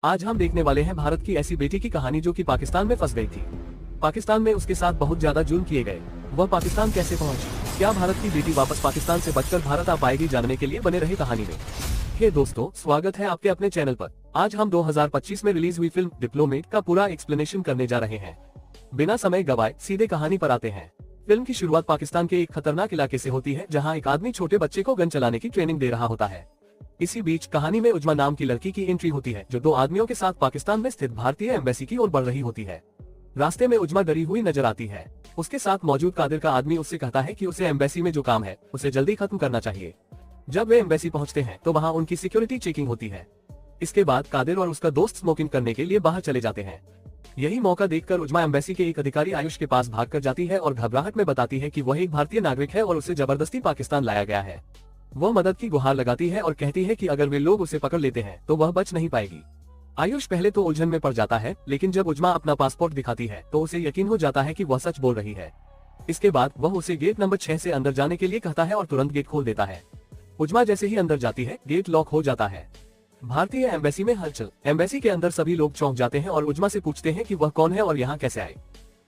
आज हम देखने वाले हैं भारत की ऐसी बेटी की कहानी जो कि पाकिस्तान में फंस गई थी। पाकिस्तान में उसके साथ बहुत ज्यादा जुल्म किए गए। वह पाकिस्तान कैसे पहुंची? क्या भारत की बेटी वापस पाकिस्तान से बचकर भारत आ पाएगी? जानने के लिए बने रहे कहानी में। हे दोस्तों, स्वागत है आपके अपने चैनल पर। आज हम 2025 में रिलीज हुई फिल्म डिप्लोमेट का पूरा एक्सप्लेनेशन करने जा रहे हैं। बिना समय गवाए सीधे कहानी पर आते हैं। फिल्म की शुरुआत पाकिस्तान के एक खतरनाक इलाके से होती है, जहां एक आदमी छोटे बच्चे को गन चलाने की ट्रेनिंग दे रहा होता है। इसी बीच कहानी में उज्मा नाम की लड़की की एंट्री होती है, जो दो आदमियों के साथ पाकिस्तान में स्थित भारतीय एम्बेसी की ओर बढ़ रही होती है। रास्ते में उज्मा डरी हुई नजर आती है। उसके साथ मौजूद कादिर का आदमी उससे कहता है कि उसे एम्बेसी में जो काम है उसे जल्दी खत्म करना चाहिए। जब वे एम्बेसी पहुंचते हैं तो वहां उनकी सिक्योरिटी चेकिंग होती है। इसके बाद कादिर और उसका दोस्त स्मोकिंग करने के लिए बाहर चले जाते हैं। यही मौका देखकर उज्मा एम्बेसी के एक अधिकारी आयुष के पास भागकर जाती है और घबराहट में बताती है कि वह एक भारतीय नागरिक है और उसे जबरदस्ती पाकिस्तान लाया गया है। वह मदद की गुहार लगाती है और कहती है कि अगर वे लोग उसे पकड़ लेते हैं तो वह बच नहीं पाएगी। आयुष पहले तो उलझन में पड़ जाता है, लेकिन जब उज्मा अपना पासपोर्ट दिखाती है तो उसे यकीन हो जाता है कि वह सच बोल रही है। इसके बाद वह उसे गेट नंबर 6 से अंदर जाने के लिए कहता है और तुरंत गेट खोल देता है। उज्मा जैसे ही अंदर जाती है, गेट लॉक हो जाता है। भारतीय एम्बेसी में हलचल। एम्बेसी के अंदर सभी लोग चौंक जाते हैं और उज्मा से पूछते हैं कि वह कौन है और यहाँ कैसे आए।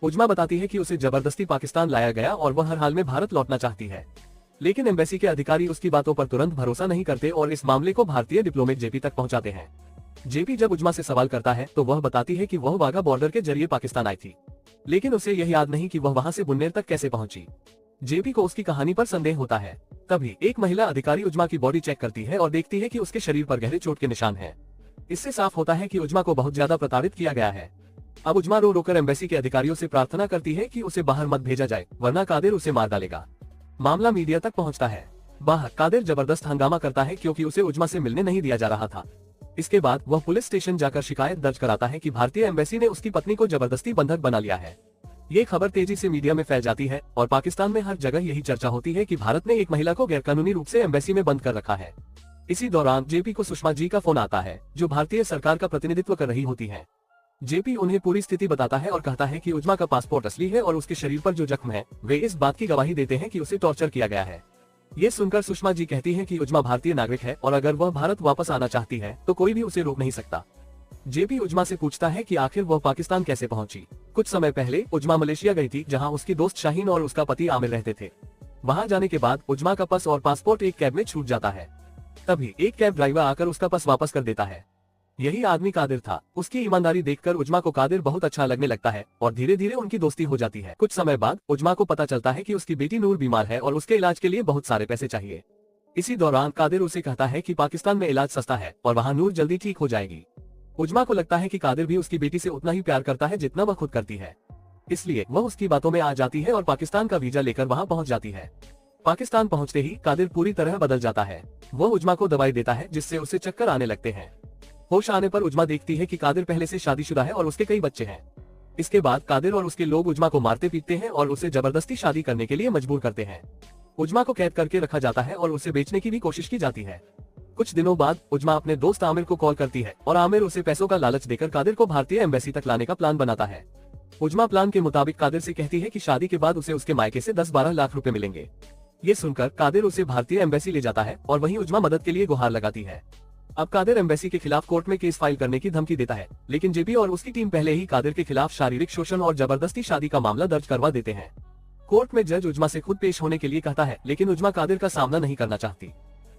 उज्मा बताती है कि उसे जबरदस्ती पाकिस्तान लाया गया और वह हर हाल में भारत लौटना चाहती है। लेकिन एम्बेसी के अधिकारी उसकी बातों पर तुरंत भरोसा नहीं करते और इस मामले को भारतीय डिप्लोमेट जेपी तक पहुंचाते हैं। जेपी जब उज्मा से सवाल करता है तो वह बताती है कि वह वाघा बॉर्डर के जरिए पाकिस्तान आई थी, लेकिन उसे यह याद नहीं कि वह वहां से बुन्नेर तक कैसे पहुंची। जेपी को उसकी कहानी पर संदेह होता है। तभी एक महिला अधिकारी उज्मा की बॉडी चेक करती है और देखती है कि उसके शरीर पर गहरे चोट के निशान हैं। इससे साफ होता है कि उज्मा को बहुत ज्यादा प्रताड़ित किया गया है। अब उज्मा रो रोकर एम्बेसी के अधिकारियों से प्रार्थना करती है कि उसे बाहर मत भेजा जाए, वरना कादिर उसे मार डालेगा। मामला मीडिया तक पहुंचता है। बाहर कादिर जबरदस्त हंगामा करता है क्योंकि उसे उज्मा से मिलने नहीं दिया जा रहा था। इसके बाद वह पुलिस स्टेशन जाकर शिकायत दर्ज कराता है कि भारतीय एम्बेसी ने उसकी पत्नी को जबरदस्ती बंधक बना लिया है। ये खबर तेजी से मीडिया में फैल जाती है और पाकिस्तान में हर जगह यही चर्चा होती है कि भारत ने एक महिला को गैरकानूनी रूप से एम्बेसी में बंद कर रखा है। इसी दौरान जेपी को सुषमा जी का फोन आता है, जो भारतीय सरकार का प्रतिनिधित्व कर रही होती है। जेपी उन्हें पूरी स्थिति बताता है और कहता है कि उज्मा का पासपोर्ट असली है और उसके शरीर पर जो जख्म है वे इस बात की गवाही देते हैं कि उसे टॉर्चर किया गया है। ये सुनकर सुषमा जी कहती है कि उज्मा भारतीय नागरिक है और अगर वह भारत वापस आना चाहती है तो कोई भी उसे रोक नहीं सकता। जेपी उज्मा से पूछता है कि आखिर वह पाकिस्तान कैसे पहुंची। कुछ समय पहले उज्मा मलेशिया गई थी, जहां उसकी दोस्त शाहीन और उसका पति आमिर रहते थे। वहां जाने के बाद उज्मा का पर्स और पासपोर्ट एक कैब में छूट जाता है। तभी एक कैब ड्राइवर आकर उसका पर्स वापस कर देता है। यही आदमी कादिर था। उसकी ईमानदारी देखकर उज्मा को कादिर बहुत अच्छा लगने लगता है और धीरे धीरे उनकी दोस्ती हो जाती है। कुछ समय बाद उज्मा को पता चलता है कि उसकी बेटी नूर बीमार है और उसके इलाज के लिए बहुत सारे पैसे चाहिए। इसी दौरान कादिर उसे कहता है कि पाकिस्तान में इलाज सस्ता है और वहाँ नूर जल्दी ठीक हो जाएगी। उज्मा को लगता है कि कादिर भी उसकी बेटी से उतना ही प्यार करता है जितना वह खुद करती है, इसलिए वह उसकी बातों में आ जाती है और पाकिस्तान का वीजा लेकर वहाँ पहुँच जाती है। पाकिस्तान पहुँचते ही कादिर पूरी तरह बदल जाता है। वह उज्मा को दवाई देता है, जिससे उसे चक्कर आने लगते हैं। होश आने पर उज्मा देखती है कि कादिर पहले से शादीशुदा है और उसके कई बच्चे हैं। इसके बाद कादिर और उसके लोग उज्मा को मारते पीटते हैं और उसे जबरदस्ती शादी करने के लिए मजबूर करते हैं। उज्मा को कैद करके रखा जाता है और उसे बेचने की भी कोशिश की जाती है। कुछ दिनों बाद उज्मा अपने दोस्त आमिर को कॉल करती है और आमिर उसे पैसों का लालच देकर कादिर को भारतीय एम्बेसी तक लाने का प्लान बनाता है। उज्मा प्लान के मुताबिक कादिर से कहती है कि शादी के बाद उसे उसके मायके से 10-12 लाख रुपए मिलेंगे। ये सुनकर कादिर उसे भारतीय एम्बेसी ले जाता है और वहीं उज्मा मदद के लिए गुहार लगाती है। अब कादिर एम्बेसी के खिलाफ कोर्ट में केस फाइल करने की धमकी देता है, लेकिन जेपी और उसकी टीम पहले ही कादिर के खिलाफ शारीरिक शोषण और जबरदस्ती शादी का मामला दर्ज करवा देते हैं। कोर्ट में जज उज्मा से खुद पेश होने के लिए कहता है, लेकिन उज्मा कादिर का सामना नहीं करना चाहती।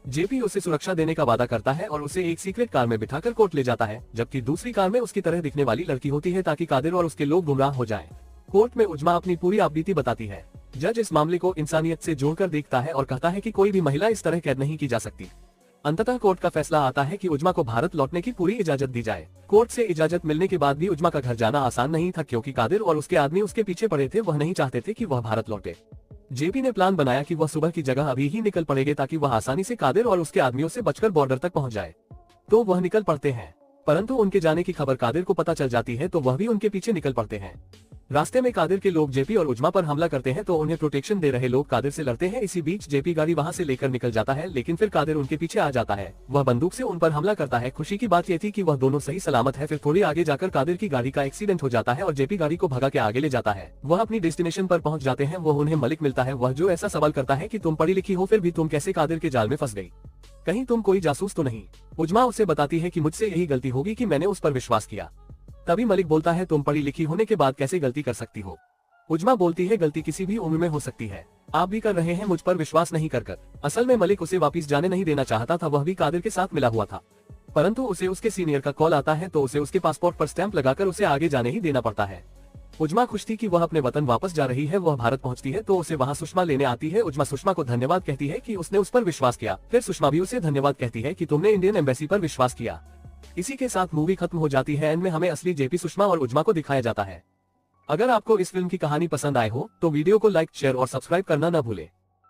जेपी उसे सुरक्षा देने का वादा करता है और उसे एक सीक्रेट कार में बिठाकर कोर्ट ले जाता है, जबकि दूसरी कार में उसकी तरह दिखने वाली लड़की होती है ताकि कादिर और उसके लोग गुमराह हो जाएं। कोर्ट में उज्मा अपनी पूरी आपबीती बताती है। जज इस मामले को इंसानियत से जोड़कर देखता है और कहता है कि कोई भी महिला इस तरह कैद नहीं की जा सकती। अंततः कोर्ट का फैसला आता है कि उज्मा को भारत लौटने की पूरी इजाजत दी जाए। कोर्ट से इजाजत मिलने के बाद भी उज्मा का घर जाना आसान नहीं था, क्योंकि कादिर और उसके आदमी उसके पीछे पड़े थे। वह नहीं चाहते थे कि वह भारत लौटे। जेपी ने प्लान बनाया कि वह सुबह की जगह अभी ही निकल पड़ेंगे ताकि वह आसानी से कादिर और उसके आदमियों से बचकर बॉर्डर तक पहुंच जाए। तो वह निकल पड़ते हैं, परंतु उनके जाने की खबर कादिर को पता चल जाती है तो वह भी उनके पीछे निकल पड़ते हैं। रास्ते में कादिर के लोग जेपी और उजमा पर हमला करते हैं तो उन्हें प्रोटेक्शन दे रहे लोग कादिर से लड़ते हैं। इसी बीच जेपी गाड़ी वहां से लेकर निकल जाता है, लेकिन फिर कादिर उनके पीछे आ जाता है। वह बंदूक से उन पर हमला करता है। खुशी की बात यह थी कि वह दोनों सही सलामत है। फिर थोड़ी आगे जाकर कादिर की गाड़ी का एक्सीडेंट हो जाता है और जेपी गाड़ी को भगा के आगे ले जाता है। वह अपनी डेस्टिनेशन पर पहुंच जाते हैं। वह उन्हें मलिक मिलता है, वह जो ऐसा सवाल करता है कि तुम पढ़ी लिखी हो फिर भी तुम कैसे कादिर के जाल में फंस गई, कहीं तुम कोई जासूस तो नहीं। उजमा उसे बताती है कि मुझसे यही गलती होगी कि मैंने उस पर विश्वास किया। तभी मलिक बोलता है तुम पढ़ी लिखी होने के बाद कैसे गलती कर सकती हो। उजमा बोलती है गलती किसी भी उम्र में हो सकती है, आप भी कर रहे हैं मुझ पर विश्वास नहीं कर। असल में मलिक उसे वापस जाने नहीं देना चाहता था, वह भी कादिर के साथ मिला हुआ था, परंतु उसे उसके सीनियर का कॉल आता है तो उसे उसके पासपोर्ट पर स्टैंप लगाकर उसे आगे जाने ही देना पड़ता है। उजमा खुश थी कि वह अपने वतन वापस जा रही है। वह भारत पहुंचती है तो उसे वहां सुषमा लेने आती है। उजमा सुषमा को धन्यवाद कहती है कि उसने उस पर विश्वास किया। फिर सुषमा भी उसे धन्यवाद कहती है कि तुमने इंडियन एम्बेसी पर विश्वास किया। इसी के साथ मूवी खत्म हो जाती है। एंड में हमें असली जेपी, सुषमा और उजमा को दिखाया जाता है। अगर आपको इस फिल्म की कहानी पसंद आए हो तो वीडियो को लाइक, शेयर और सब्सक्राइब करना न भूले।